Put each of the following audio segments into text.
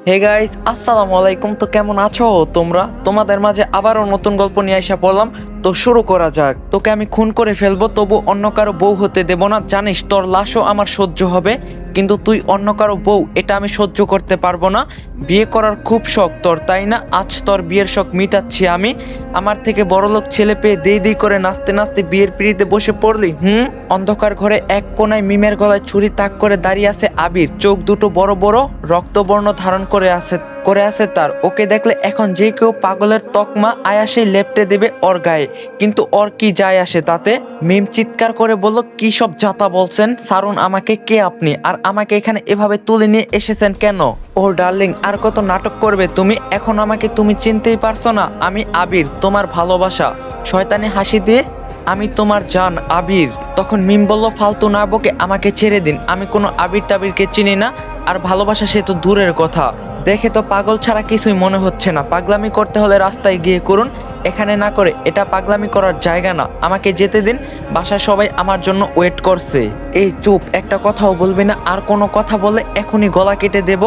Hey guys, আসসালামু আলাইকুম। তো কেমন আছো তোমরা? তোমাদের মাঝে আবারও নতুন গল্প নিয়ে এসে পড়লাম। তো শুরু করা যাক। তোকে আমি খুন করে ফেলবো, তবু অন্য কারো বউ হতে দেব না। জানিস তোর লাশও আমার সহ্য হবে, কিন্তু তুই অন্য কারো বউ, এটা আমি সহ্য করতে পারবো না। বিয়ে করার খুব শখ তোর, তাই না? আজ তোর বিয়ের শখ মিটাচ্ছি আমি। আমার থেকে বড়লোক ছেলে পেয়ে দেই দেই করে নাচতে নাচতে বিয়ের পিঁড়িতে বসে পড়লি। অন্ধকার ঘরে এক কোনায় মিমের গলায় ছুরি তাক করে দাঁড়িয়ে আছে আবির। চোখ দুটো বড় বড়, রক্তবর্ণ ধারণ করে আছে তার। ওকে দেখলে এখন যে কেউ পাগলের তকমা আয়াসে লেপটে দেবে ওর গায়ে, কিন্তু ওর কি যায় আসে তাতে? মিম চিৎকার করে বলল, কি সব যাতা বলছেন? সারুন আমাকে, কে আপনি? আর আমাকে এখানে এভাবে তুলে নিয়ে এসেছেন কেন? ও ডার্লিং, আর কত নাটক করবে তুমি? এখন আমাকে তুমি চিনতেই পারছো না? আমি আবির, তোমার ভালোবাসা। শয়তানি হাসি দিয়ে, আমি তোমার জান আবির। তখন মিম বলল, ফালতু না বকে আমাকে ছেড়ে দিন। আমি কোনো আবির টাবিরকে চিনি না, আর ভালোবাসা সে তো দূরের কথা। দেখে তো পাগল ছাড়া কিছুই মনে হচ্ছে না। পাগলামি করতে হলে রাস্তায় গিয়ে করুন, এখানে না করে। এটা পাগলামি করার জায়গা না। আমাকে যেতে দিন, বাসায় সবাই আমার জন্য ওয়েট করছে। এই চুপ, একটা কথাও বলবি না। আর কোনো কথা বলে এখনই গলা কেটে দেব,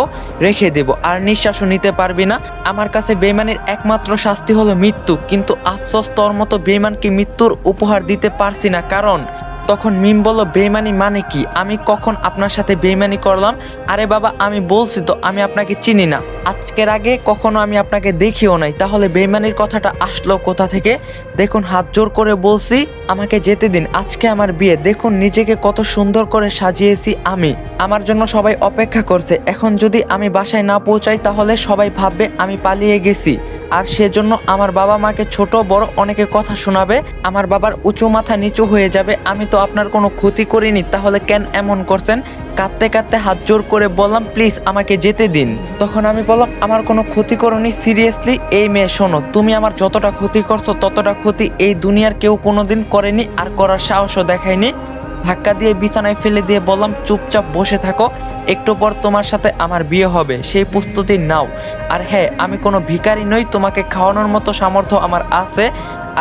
রেখে দেব, আর নিঃশ্বাসও নিতে পারবি না। আমার কাছে বেইমানের একমাত্র শাস্তি হলো মৃত্যু, কিন্তু আফসোস তোর মতো বেইমানকে মৃত্যুর উপহার দিতে পারছি না। কারণ তখন মিম বলল, বেইমানি মানে কি? আমি কখন আপনার সাথে বেইমানি করলাম? আরে বাবা, আমি বলছি তো আমি আপনাকে চিনি না। আজকের আগে কখনো আমি আপনাকে দেখিও নাই, তাহলে বেইমানির কথাটা আসলো কোথা থেকে? দেখুন, হাত জোর করে বলছি, আমাকে যেতে দিন। আজকে আমার বিয়ে, দেখুন নিজেকে কত সুন্দর করে সাজিয়েছি আমি। আমার জন্য সবাই অপেক্ষা করছে। এখন যদি আমি বাসায় না পৌঁছাই, তাহলে সবাই ভাববে আমি পালিয়ে গেছি, আর সেজন্য আমার বাবা মাকে ছোট বড় অনেকে কথা শোনাবে। আমার বাবার উঁচু মাথা নিচু হয়ে যাবে। আমি তো আপনার কোনো ক্ষতি করিনি, তাহলে কেন এমন করছেন? কাঁদতে কাঁদতে হাত জোর করে বললাম, প্লিজ আমাকে যেতে দিন। তখন আমি বললাম, আমার কোনো ক্ষতি করনি, সিরিয়াসলি। এই মেয়ে শোনো, তুমি আমার যতটা ক্ষতি করছো ততটা ক্ষতি এই দুনিয়ার কেউ কোনোদিন করেনি, আর করার সাহসও দেখায়নি। ধাক্কা দিয়ে বিছানায় ফেলে দিয়ে বললাম, চুপচাপ বসে থাকো, একটু পর তোমার সাথে আমার বিয়ে হবে, সেই প্রস্তুতি নাও। আর হ্যাঁ, আমি কোনো ভিখারি নই, তোমাকে খাওয়ানোর মতো সামর্থ্য আমার আছে।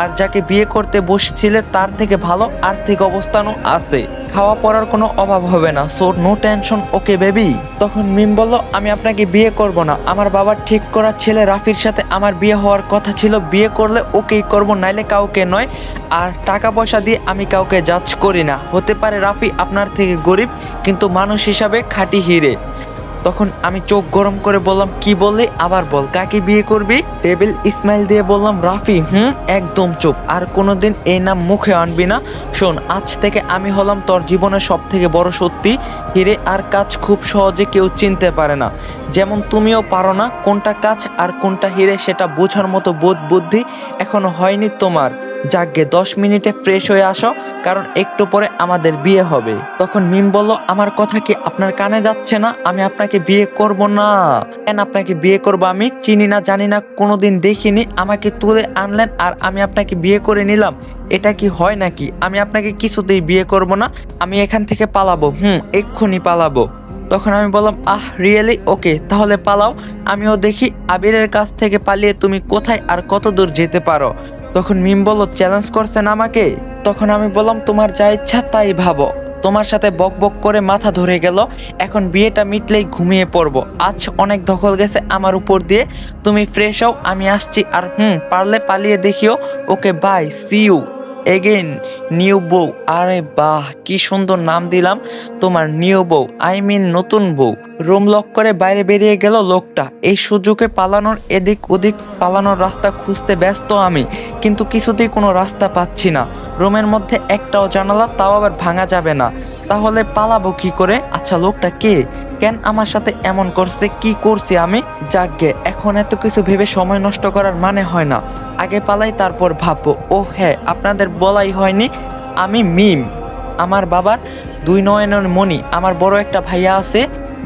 আর যাকে বিয়ে করতে বসছিলে তার থেকে ভালো আর্থিক অবস্থানও আছে, খাওয়া পড়ার কোনো অভাব হবে না। So no tension, okay baby. তখন মিম বলল, আমি আপনাকে বিয়ে করব না। আমার বাবার ঠিক করা ছেলে রাফির সাথে আমার বিয়ে হওয়ার কথা ছিল। বিয়ে করলে ওকেই করব, নাইলে কাউকে নয়। আর টাকা পয়সা দিয়ে আমি কাউকে জাজ করি না। হতে পারে রাফি আপনার থেকে গরিব, কিন্তু মানুষ হিসাবে খাঁটি হিরে। তখন আমি চোখ গরম করে বললাম, কি বললি? আবার বল, কাকে বিয়ে করবি? টেবিল স্মাইল দিয়ে বললাম, রাফি। একদম চুপ, আর কোনোদিন এই নাম মুখে আনবি না। শোন, আজ থেকে আমি হলাম তোর জীবনের সব থেকে বড় সত্যি। হিরে আর কাজ খুব সহজে কেউ চিনতে পারে না, যেমন তুমিও পারো না। কোনটা কাজ আর কোনটা হিরে সেটা বোঝার মতো বোধ বুদ্ধি এখনো হয়নি তোমার। যাকগে, 10 মিনিটে ফ্রেশ হয়ে আসো, কারণ একটু পরে আমাদের বিয়ে হবে। তখন মিম বলল, আমার কথা কি আপনার কানে যাচ্ছে না? আমি আপনাকে বিয়ে করব না। কেন আপনাকে বিয়ে করব? আমি চিনি না, জানি না, কোনোদিন দেখিনি। আমাকে তুলে আনলেন আর আমি আপনাকে বিয়ে করে নিলাম। এটা কি হয় নাকি? আমি আপনাকে কিছুতেই বিয়ে করব না। আমি এখান থেকে পালাবো, এক্ষুনি পালাবো। তখন আমি বললাম, আহ রিয়েলি? ওকে, তাহলে পালাও। আমিও দেখি আবিরের কাছ থেকে পালিয়ে তুমি কোথায় আর কত দূর যেতে পারো। তখন মিম বলল, চ্যালেঞ্জ করছেন আমাকে? তখন আমি বললাম, তোমার যা ইচ্ছা তাই ভাবো। তোমার সাথে বক বক করে মাথা ধরে গেল। এখন বিয়েটা মিটলেই ঘুমিয়ে পড়বো। আজ অনেক দখল গেছে আমার উপর দিয়ে। তুমি ফ্রেশ হও, আমি আসছি। আর পারলে পালিয়ে দেখিও। Okay, bye, see you again new বউ। আরে বাহ, কি সুন্দর নাম দিলাম তোমার, নিউ বউ, আই মিন নতুন বউ। রুম লক করে বাইরে বেরিয়ে গেল লোকটা। এই সুযোগে পালানোর, এদিক ওদিক পালানোর রাস্তা খুঁজতে ব্যস্ত আমি, কিন্তু কিছুতেই কোনো রাস্তা পাচ্ছি না। রুমের মধ্যে একটাও জানালা, তাও আবার ভাঙা যাবে না। তাহলে পালাবো কি করে? আচ্ছা, লোকটা কে? কেন আমার সাথে এমন করছে? কি করছি আমি? যাকগে, এখন এত কিছু ভেবে সময় নষ্ট করার মানে হয় না। আগে পালাই, তারপর ভাববো। ও হ্যাঁ, আপনাদের বলাই হয়নি, আমি মিম। আমার বাবার 2 নয়নের মণি। আমার বড় একটা ভাইয়া আছে,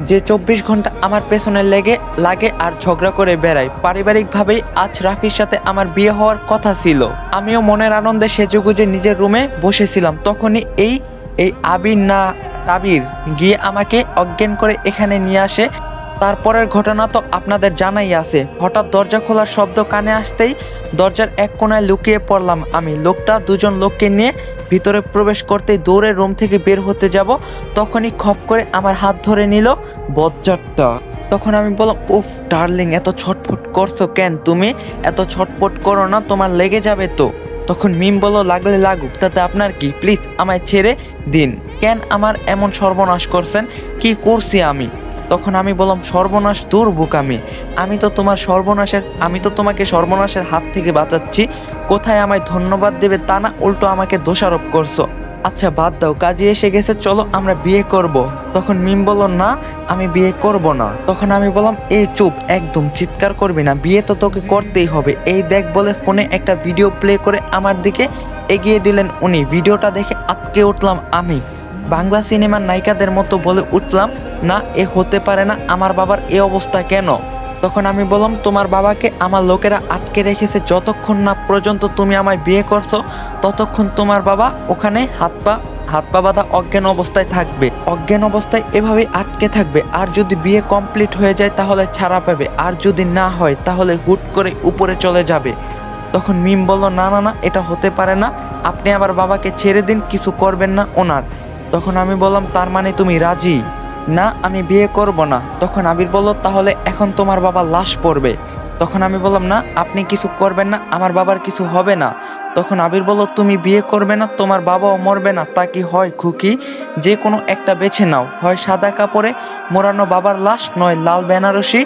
যে 24 ঘন্টা আমার পেছনে লাগে আর ঝগড়া করে বেড়ায়। পারিবারিকভাবেই আজ রাফির সাথে আমার বিয়ে হওয়ার কথা ছিল। আমিও মনের আনন্দে সেজেগুজে নিজের রুমে বসেছিলাম। তখনই এই আবির না আবির গিয়ে আমাকে অজ্ঞান করে এখানে নিয়ে আসে। তারপরের ঘটনা তো আপনাদের জানাই আছে। হঠাৎ দরজা খোলার শব্দ কানে আসতেই দরজার এক কোণায় লুকিয়ে পড়লাম আমি। লোকটা 2জন লোককে নিয়ে ভিতরে প্রবেশ করতেই দৌড়ে রুম থেকে বের হতে যাব, তখনই খপ করে আমার হাত ধরে নিল বজ্জাতটা। তখন আমি বললাম, উফ ডার্লিং, এত ছটফট করছো কেন তুমি? এত ছটফট করো না, তোমার লেগে যাবে তো। তখন মিম বলল, লাগলে লাগুক, তাতে আপনার কি, প্লিজ আমায় ছেড়ে দিন। কেন আমার এমন সর্বনাশ করছেন? কি করছি আমি? তখন আমি বললাম, সর্বনাশ দূর বোকামি, আমি তো তোমাকে সর্বনাশের হাত থেকে বাঁচাচ্ছি। কোথায় আমায় ধন্যবাদ দেবে তা না, উল্টো আমাকে দোষারোপ করছো। আচ্ছা বাদ দাও, কাজে এসে গেছে, চলো আমরা বিয়ে করব। তখন মিম বলল, না আমি বিয়ে করব না। তখন আমি বললাম, এই চুপ, একদম চিৎকার করবি না, বিয়ে তো তোকে করতেই হবে। এই দেখ বলে ফোনে একটা ভিডিও প্লে করে আমার দিকে এগিয়ে দিলেন উনি। ভিডিওটা দেখে আটকে উঠলাম আমি, বাংলা সিনেমার নায়িকাদের মতো বলে উঠলাম, না এ হতে পারে না, আমার বাবার এ অবস্থা কেন? তখন আমি বললাম, তোমার বাবাকে আমার লোকেরা আটকে রেখেছে, যতক্ষণ না পর্যন্ত তুমি আমায় বিয়ে করছো ততক্ষণ তোমার বাবা ওখানে হাত পা বাঁধা অজ্ঞান অবস্থায় থাকবে। অজ্ঞান অবস্থায় এভাবেই আটকে থাকবে। আর যদি বিয়ে কমপ্লিট হয়ে যায় তাহলে ছাড়া পাবে, আর যদি না হয় তাহলে হুট করে উপরে চলে যাবে। তখন মিম বলল, না না না, এটা হতে পারে না, আপনি আবার বাবাকে ছেড়ে দিন, কিছু করবেন না ওনার। তখন আমি বললাম, তার মানে তুমি রাজি? না আমি বিয়ে করব না। তখন আবির বলল, তাহলে এখন তোমার বাবার লাশ পড়বে। তখন আমি বললাম, না আপনি কিছু করবেন না, আমার বাবার কিছু হবে না। তখন আবির বলল, তুমি বিয়ে করবে না, তোমার বাবাও মরবে না, তা কি হয় খুকি? যে কোনো একটা বেছে নাও, হয় সাদা কাপড়ে মোড়ানো বাবার লাশ, নয় লাল বেনারসি।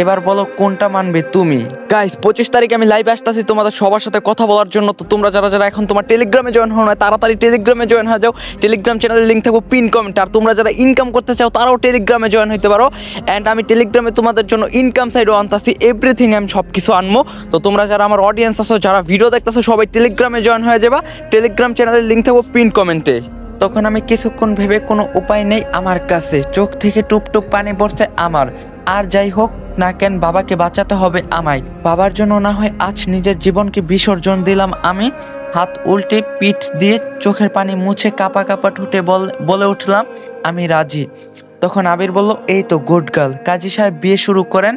এবার বলো কোনটা মানবে তুমি? গাইস 25 তারিখে আমি লাইভে আসতেছি তোমাদের সবার সাথে কথা বলার জন্য। তো তোমরা যারা যারা এখন তোমার টেলিগ্রামে জয়েন হও না, তাড়াতাড়ি টেলিগ্রামে জয়েন হয়ে যাও। টেলিগ্রাম চ্যানেলের লিঙ্ক থাকবো পিন কমেন্ট। আর তোমরা যারা ইনকাম করতে চাও তারাও টেলিগ্রামে জয়েন হইতে পারো। অ্যান্ড আমি টেলিগ্রামে তোমাদের জন্য ইনকাম সাইডও আনতাছি, এভরিথিং আমি সব কিছু আনবো। তো তোমরা যারা আমার অডিয়েন্স আছো, যারা ভিডিও দেখতেছো, সবাই টেলিগ্রামে জয়েন হয়ে যাবা। টেলিগ্রাম চ্যানেলের লিঙ্ক থাকবো পিন কমেন্টে। তখন আমি কিছুক্ষণ ভেবে, কোনো উপায় নেই আমার কাছে, চোখ থেকে টুপ টুপ পানি পড়ছে আমার। আর যাই হোক না কেন, বাবাকে বাঁচাতে হবে আমায়। বাবার জন্য না হয় আজ নিজের জীবনকে বিসর্জন দিলাম আমি। হাত উল্টে পিঠ দিয়ে চোখের পানি মুছে কাপা কাপা ঠোঁটে বলে উঠলাম, আমি রাজি। তখন আবির বলল, এই তো গুড গার্ল, কাজী সাহেব বিয়ে শুরু করেন।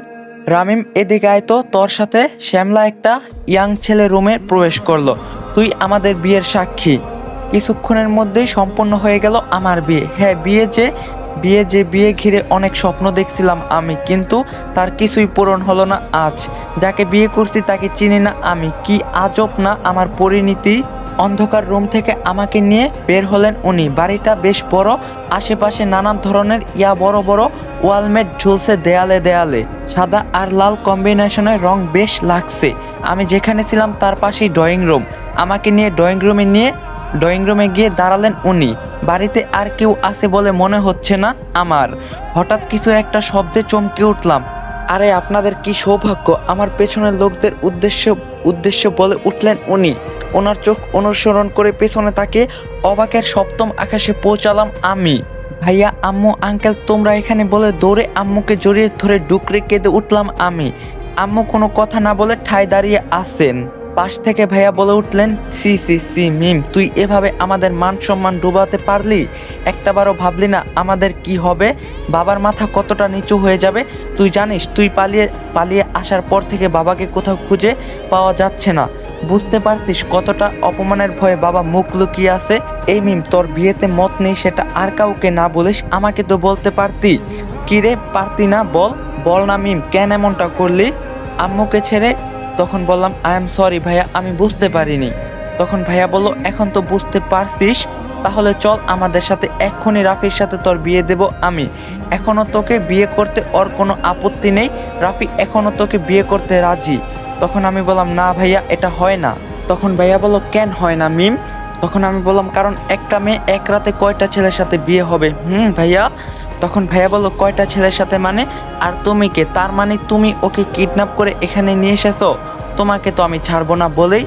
রামিম এদিকে আয় তো, তোর সাথে শ্যামলা একটা ইয়াং ছেলে রুমে প্রবেশ করলো। তুই আমাদের বিয়ের সাক্ষী। কিছুক্ষণের মধ্যেই সম্পূর্ণ হয়ে গেল আমার বিয়ে। হ্যাঁ, বিয়ে ঘিরে অনেক স্বপ্ন দেখছিলাম আমি, কিন্তু তার কিছুই পূরণ হলো না আজ। যাকে বিয়ে করছি তাকে চিনি না আমি, কি আজব না আমার পরিণতি। অন্ধকার রুম থেকে আমাকে নিয়ে বের হলেন উনি। বাড়িটা বেশ বড়, আশেপাশে নানান ধরনের বড় বড় ওয়ালমেট ঝুলছে দেয়ালে দেয়ালে। সাদা আর লাল কম্বিনেশনের রং বেশ লাগছে। আমি যেখানে ছিলাম তার পাশেই ড্রয়িং রুম। আমাকে নিয়ে ড্রয়িং রুমে গিয়ে দাঁড়ালেন উনি। বাড়িতে আর কেউ আছে বলে মনে হচ্ছে না আমার। হঠাৎ কিছু একটা শব্দে চমকে উঠলাম। আরে আপনাদের কি সৌভাগ্য, আমার পেছনের লোকদের উদ্দেশ্য বলে উঠলেন উনি। ওনার চোখ অনুসরণ করে পেছনে তাকে অবাকের সপ্তম আকাশে পৌঁছালাম আমি। ভাইয়া, আম্মু, আঙ্কেল তোমরা এখানে বলে দৌড়ে আম্মুকে জড়িয়ে ধরে ডুকরে কেঁদে উঠলাম আমি। আম্মু কোনো কথা না বলে ঠায় দাঁড়িয়ে আছেন। পাশ থেকে ভাইয়া বলে উঠলেন, সি সি সি মিম, তুই এভাবে আমাদের মান সম্মান ডুবাতে পারলি? একটাবারও ভাবলি না আমাদের কি হবে? বাবার মাথা কতটা নিচু হয়ে যাবে তুই জানিস? তুই পালিয়ে আসার পর থেকে বাবাকে কোথাও খুঁজে পাওয়া যাচ্ছে না। বুঝতে পারছিস কতটা অপমানের ভয়ে বাবা মুখ লুকিয়ে আছে? এই মিম, তোর বিয়েতে মত নেই সেটা আর কাউকে না বলিস, আমাকে তো বলতে পারতি। কিরে পারতি না? বল না মিম, কেন এমনটা করলি আম্মুকে ছেড়ে? তখন বললাম, আই এম সরি ভাইয়া, আমি বুঝতে পারিনি। তখন ভাইয়া বলল, এখন তো বুঝতে পারছিস, তাহলে চল আমাদের সাথে, এক্ষুনি রাফির সাথে তোর বিয়ে দেব আমি। এখনো তোকে বিয়ে করতে ওর কোনো আপত্তি নেই, রাফি এখনো তোকে বিয়ে করতে রাজি। তখন আমি বললাম, না ভাইয়া, এটা হয় না। তখন ভাইয়া বলল, কেন হয় না মিম? তখন আমি বললাম, কারণ একটা মেয়ে এক রাতে কয়টা ছেলের সাথে বিয়ে হবে ভাইয়া? তখন ভাইয়া বলল, কয়টা ছেলের সাথে মানে? আর তুমি কে? তার মানে তুমি ওকে কিডন্যাপ করে এখানে নিয়ে এসেছো? তোমাকে তো আমি ছাড়বো না বলেই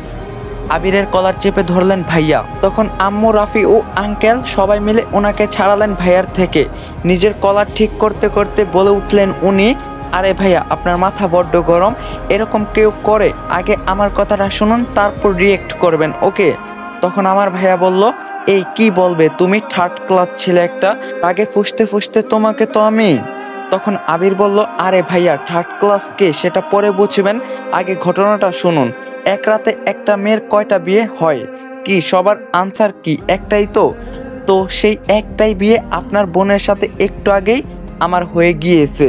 আবিরের কলার চেপে ধরলেন ভাইয়া। তখন আম্মু, রাফি ও আঙ্কেল সবাই মিলে ওনাকে ছাড়ালেন ভাইয়ার থেকে। নিজের কলার ঠিক করতে করতে বলে উঠলেন উনি, আরে ভাইয়া, আপনার মাথা বড্ড গরম, এরকম কেউ করে? আগে আমার কথাটা শুনুন, তারপর রিয়েক্ট করবেন, ওকে? তখন আমার ভাইয়া বলল, এই কি বলবে তুমি, থার্ড ক্লাস ছেলে একটা, আগে ফুসতে ফুসতে তোমাকে তো আমি। তখন আবির বলল, আরে ভাইয়া, থার্ড ক্লাস কে সেটা পরে বুঝবেন, আগে ঘটনাটা শুনুন। এক রাতে একটা মেয়ের কয়টা বিয়ে হয়? কি সবার আনসার কি একটাই? তো সেই একটাই বিয়ে আপনার বোনের সাথে একটু আগেই আমার হয়ে গিয়েছে।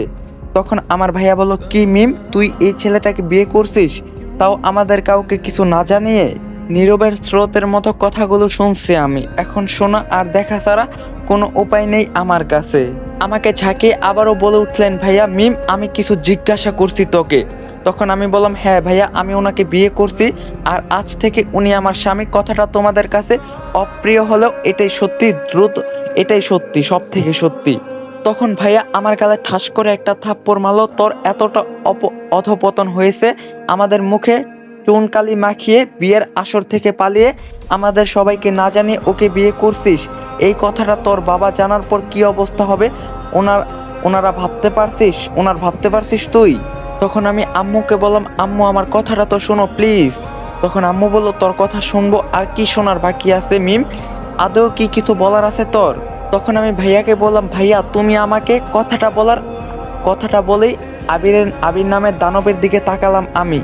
তখন আমার ভাইয়া বলল, কি মিম, তুই এই ছেলেটাকে বিয়ে করছিস, তাও আমাদের কাউকে কিছু না জানিয়ে? নীরবের স্রোতের মতো কথাগুলো শুনছি আমি। এখন শোনা আর দেখা ছাড়া কোনো উপায় নেই আমার কাছে। আমাকে ঝাঁকিয়ে আবারও বলে উঠলেন, ভাইয়া মিম, আমি কিছু জিজ্ঞাসা করছি তোকে। তখন আমি বললাম, হ্যাঁ ভাইয়া, আমি ওনাকে বিয়ে করছি, আর আজ থেকে উনি আমার স্বামী। কথাটা তোমাদের কাছে অপ্রিয় হলেও এটাই সত্যি, দ্রুত এটাই সত্যি, সব থেকে সত্যি। তখন ভাইয়া আমার গালে ঠাস করে একটা থাপ্পড় মারলো। তোর এতটা অধপতন হয়েছে, আমাদের মুখে চুনকালি মাখিয়ে বিয়ের আসর থেকে পালিয়ে আমাদের সবাইকে না জানিয়ে ওকে বিয়ে করছিস। এই কথাটা তোর বাবা জানার পর কি অবস্থা হবে ওনারা ভাবতে পারছিস তুই? তখন আমি আম্মুকে বললাম, আম্মু আমার কথাটা তো শোনো প্লিজ। তখন আম্মু বলল, তোর কথা শুনবো, আর কি শোনার বাকি আছে মিম? আদৌ কি কিছু বলার আছে তোর? তখন আমি ভাইয়াকে বললাম, ভাইয়া তুমি আমাকে কথাটা বলেই আবির নামের দানবের দিকে তাকালাম আমি।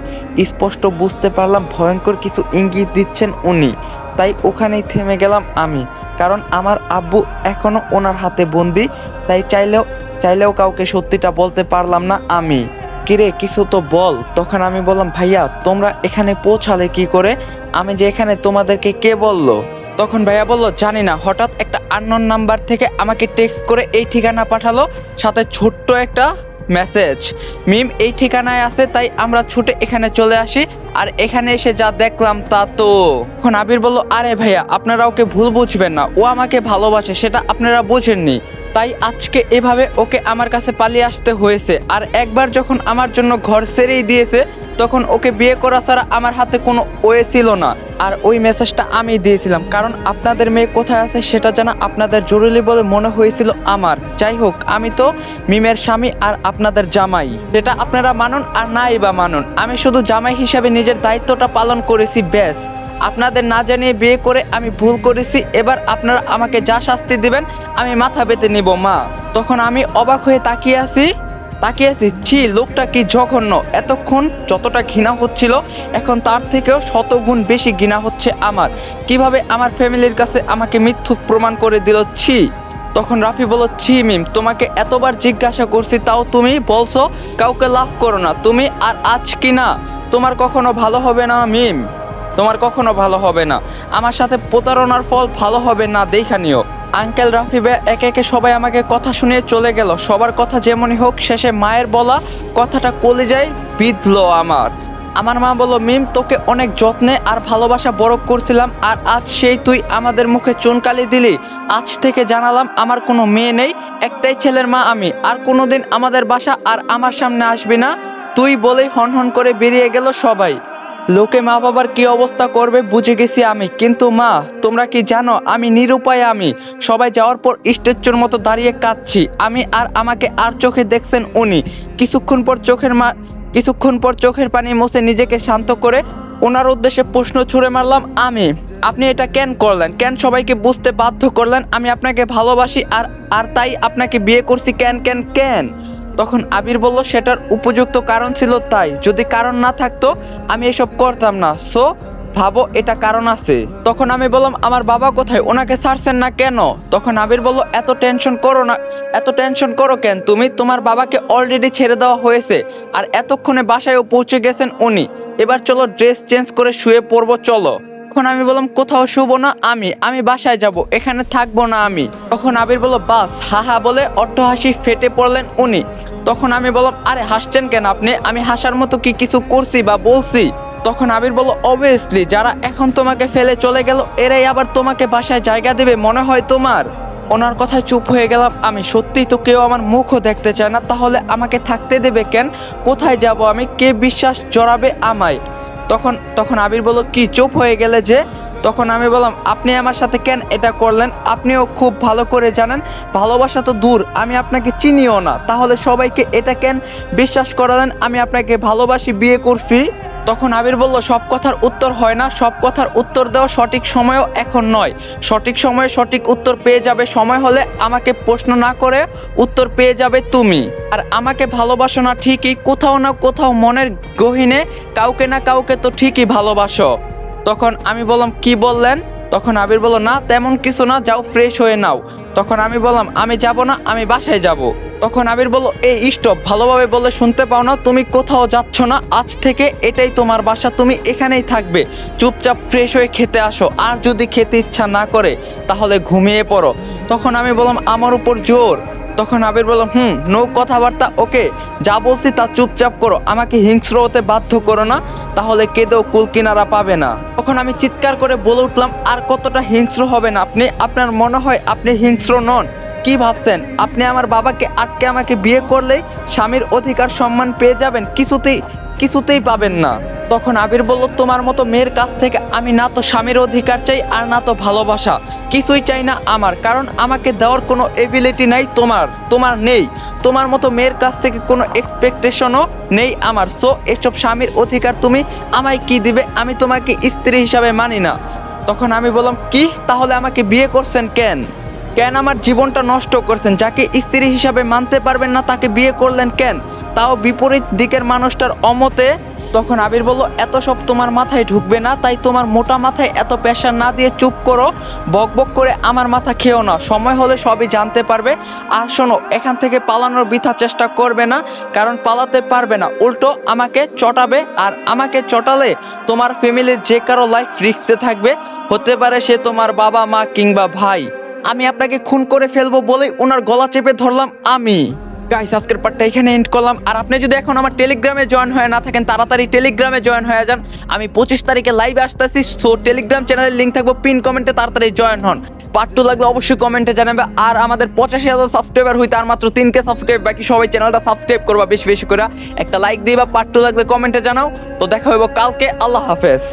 স্পষ্ট বুঝতে পারলাম ভয়ঙ্কর কিছু ইঙ্গিত দিচ্ছেন উনি। তাই ওখানেই থেমে গেলাম আমি, কারণ আমার আব্বু এখনো ওনার হাতে বন্দি। তাই চাইলেও কাউকে সত্যিটা বলতে পারলাম না আমি। কিরে, কিছু তো বল। তখন আমি বললাম, ভাইয়া তোমরা এখানে পৌঁছালে কি করে? আমি যে এখানে, তোমাদেরকে কে বললো? তখন ভাইয়া বলল, জানি না, হঠাৎ একটা আননোন নাম্বার থেকে আমাকে টেক্সট করে এই ঠিকানা পাঠালো, সাথে ছোট্ট একটা মেসেজ, মিম এই ঠিকানায় আছে। তাই আমরা ছুটে এখানে চলে আসি, আর এখানে এসে যা দেখলাম তা তো। এখন আবির বলল, আরে ভাইয়া আপনারা ওকে ভুল বুঝবেন না, ও আমাকে ভালোবাসে, সেটা আপনারা বোঝেননি। তাই আজকে এভাবে ওকে আমার কাছে পালিয়ে আসতে হয়েছে। আর একবার যখন আমার জন্য ঘর ছেড়েই দিয়েছে, তখন ওকে বিয়ে করা ছাড়া আমার হাতে কোনো ওয়ে ছিল না। আর ওই মেসেজটা আমি দিয়েছিলাম, কারণ আপনাদের মেয়ে কোথায় আছে সেটা জানা আপনাদের জরুরি বলে মনে হয়েছিল আমার। যাই হোক, আমি তো মিমের স্বামী আর আপনাদের জামাই, সেটা আপনারা মানুন আর নাই বা মানুন, আমি শুধু জামাই হিসাবে নিজের দায়িত্বটা পালন করেছি, ব্যাস। আপনাদের না জানিয়ে বিয়ে করে আমি ভুল করেছি। এবার আপনারা আমাকে যা শাস্তি দিবেন আমি মাথা পেতে নিব মা। তখন আমি অবাক হয়ে তাকিয়ে আছি। ছি, লোকটা কি জঘন্য। এতক্ষণ যতটা ঘৃণা হচ্ছিল, এখন তার থেকেও শতগুণ বেশি ঘৃণা হচ্ছে আমার। কিভাবে আমার ফ্যামিলির কাছে আমাকে মিথ্যুক প্রমাণ করে দিল, ছি। তখন রাফি বলল, ছি মিম, তোমাকে এতবার জিজ্ঞাসা করছি, তাও তুমি বলছো কাউকে লাভ করো না তুমি। আর আজ কি না, তোমার কখনো ভালো হবে না মিম, তোমার কখনো ভালো হবে না। আমার সাথে প্রতারণার ফল ভালো হবে না, দেখা নিও। আঙ্কেল, রাফি ভাই একে একে সবাই আমাকে কথা শুনিয়ে চলে গেল। সবার কথা যেমনই হোক, শেষে মায়ের বলা কথাটা কলিজায় বিঁধলো আমার মা বলল, মিম তোকে অনেক যত্নে আর ভালোবাসা বড় করছিলাম, আর আজ সেই তুই আমাদের মুখে চুনকালি দিলি। আজ থেকে জানালাম আমার কোনো মেয়ে নেই, একটাই ছেলের মা আমি। আর কোনোদিন আমাদের বাসা আর আমার সামনে আসবি না তুই, বলেই হন করে বেরিয়ে গেল সবাই। লোকে মা বাবার কি অবস্থা করবে বুঝে গেছি আমি। কিন্তু মা, তোমরা কি জানো আমি নিরুপায়। আমি সবাই যাওয়ার পর স্ট্যাচুর মতো দাঁড়িয়ে কাঁদছি আমি। আর আমাকে আর চোখে দেখছেন উনি। কিছুক্ষণ পর চোখের পানি মুছে নিজেকে শান্ত করে ওনার উদ্দেশ্যে প্রশ্ন ছুড়ে মারলাম আমি, আপনি এটা কেন করলেন? কেন সবাইকে বুঝতে বাধ্য করলেন আমি আপনাকে ভালোবাসি, আর তাই আপনাকে বিয়ে করছি? কেন? তখন আবির বলল, সেটার উপযুক্ত কারণ ছিল, তাই যদি কারণ না থাকতো আমি এসব করতাম না। সো ভাবো এটা কারণ আছে। তখন আমি বললাম, আমার বাবা কোথায়, ওনাকে ছাড়ছেন না কেন? তখন আবির বলল, এত টেনশন করো কেন তুমি? তোমার বাবাকে অলরেডি ছেড়ে দেওয়া হয়েছে, আর এতক্ষণে বাসায়ও পৌঁছে গেছেন উনি। এবার চলো ড্রেস চেঞ্জ করে শুয়ে পড়বো, চলো। তখন আমি বললাম, কোথাও শুবো না আমি বাসায় যাব, এখানে থাকবো না আমি। তখন আবির বলল, বাস, হা বলে অট্টহাসি ফেটে পড়লেন উনি। তখন আমি বললাম, আরে হাসছেন কেন আপনি? আমি হাসার মতো কি কিছু করছি বা বলছি? তখন আবির বলল, অবভিয়াসলি যারা এখন তোমাকে ফেলে চলে গেল, এরাই আবার তোমাকে বাসায় জায়গা দেবে মনে হয় তোমার? ওনার কথায় চুপ হয়ে গেলাম আমি। সত্যিই তো কেউ আমার মুখও দেখতে চায় না, তাহলে আমাকে থাকতে দেবে কেন? কোথায় যাব আমি? কে বিশ্বাস জড়াবে আমায়? তখন আবির বলল, কি চুপ হয়ে গেলে যে? তখন আমি বললাম, আপনি আমার সাথে কেন এটা করলেন? আপনিও খুব ভালো করে জানেন ভালোবাসা তো দূর, আমি আপনাকে চিনিও না, তাহলে সবাইকে এটা কেন বিশ্বাস করালেন আমি আপনাকে ভালোবাসি, বিয়ে করছি? তখন আবির বলল, সব কথার উত্তর হয় না, সব কথার উত্তর দেওয়া সঠিক সময়ও এখন নয়। সঠিক সময়ে সঠিক উত্তর পেয়ে যাবে, সময় হলে আমাকে প্রশ্ন না করে উত্তর পেয়ে যাবে তুমি। আর আমাকে ভালোবাসো না ঠিকই, কোথাও না কোথাও মনের গহীনে কাউকে না কাউকে তো ঠিকই ভালোবাসো। তখন আমি বললাম, কি বললেন? তখন আবির বলল, না তেমন কিছু না, যাও ফ্রেশ হয়ে নাও। তখন আমি বললাম আমি যাব না, আমি বাসায় যাব। তখন আবির বলল এই স্টপ, ভালোভাবে বলে শুনতে পাও না? তুমি কোথাও যাচ্ছ না, আজ থেকে এটাই তোমার বাসা, তুমি এখানেই থাকবে। চুপচাপ ফ্রেশ হয়ে খেতে আসো, আর যদি খেতে ইচ্ছা না করে তাহলে ঘুমিয়ে পড়ো। তখন আমি বললাম আমার উপর জোর? তখন আবির বললাম নো কথাবার্তা, ওকে যা বলছি তা চুপচাপ করো, আমাকে হিংস্র হতে বাধ্য করো না, তাহলে কেঁদেও কুল কিনারা পাবে না। তখন আমি চিৎকার করে বলে উঠলাম আর কতটা হিংস্র হবেন আপনি? আপনার মনে হয় আপনি হিংস্র নন? কি ভাবছেন আপনি আমার বাবাকে আটকে আমাকে বিয়ে করলেই স্বামীর অধিকার সম্মান পেয়ে যাবেন? কিছুতেই পাবেন না। তখন আবির বলল তোমার মতো মেয়ের কাছ থেকে আমি না তো স্বামীর অধিকার চাই আর না তো ভালোবাসা, কিছুই চাই না আমার, কারণ আমাকে দেওয়ার কোনো এবিলিটি নাই তোমার নেই। তোমার মতো মেয়ের কাছ থেকে কোনো এক্সপেকটেশনও নেই আমার। সো এসব স্বামীর অধিকার তুমি আমায় কি দিবে? আমি তোমাকে স্ত্রী হিসাবে মানি না। তখন আমি বললাম কি, তাহলে আমাকে বিয়ে করছেন কেন? আমার জীবনটা নষ্ট করছেন? যাকে স্ত্রী হিসাবে মানতে পারবেন না তাকে বিয়ে করলেন কেন, তাও বিপরীত দিকের মানুষটার অমতে? তখন আবির বলল এত সব তোমার মাথায় ঢুকবে না, তাই তোমার মোটা মাথায় এত প্রেশার না দিয়ে চুপ করো, বকবক করে আমার মাথা খেও না, সময় হলে সবই জানতে পারবে। আর শোনো, এখান থেকে পালানোর বৃথা চেষ্টা করবে না, কারণ পালাতে পারবে না, উল্টো আমাকে চটাবে, আর আমাকে চটালে তোমার ফ্যামিলির যে কারো লাইফ রিস্কে থাকবে, হতে পারে সে তোমার বাবা মা কিংবা ভাই। আমি আপনাকে খুন করে ফেলবো বলেই ওনার গলা চেপে ধরলাম আমি। গাইস, আজকের পার্টটা এখানে এন্ড করলাম। আর আপনি যদি এখন আমার টেলিগ্রামে জয়েন হয়ে না থাকেন, তাড়াতাড়ি টেলিগ্রামে জয়েন হয়ে যান। আমি 25 তারিখে লাইভে আসতেছি, সো টেলিগ্রাম চ্যানেলের লিঙ্ক থাকবে পিন কমেন্টে, তাড়াতাড়ি জয়েন হন। পার্ট 2 লাগলে অবশ্যই কমেন্টে জানাবে। আর আমাদের 85,000 সাবস্ক্রাইবার হইতে আর মাত্র 3K সাবস্ক্রাইব বাকি, সবাই চ্যানেলটা সাবস্ক্রাইব করবা বেশি বেশি করে, একটা লাইক দিবা, পার্ট 2 লাগলে কমেন্টে জানাও। তো দেখা হইব কালকে, আল্লাহ হাফেজ।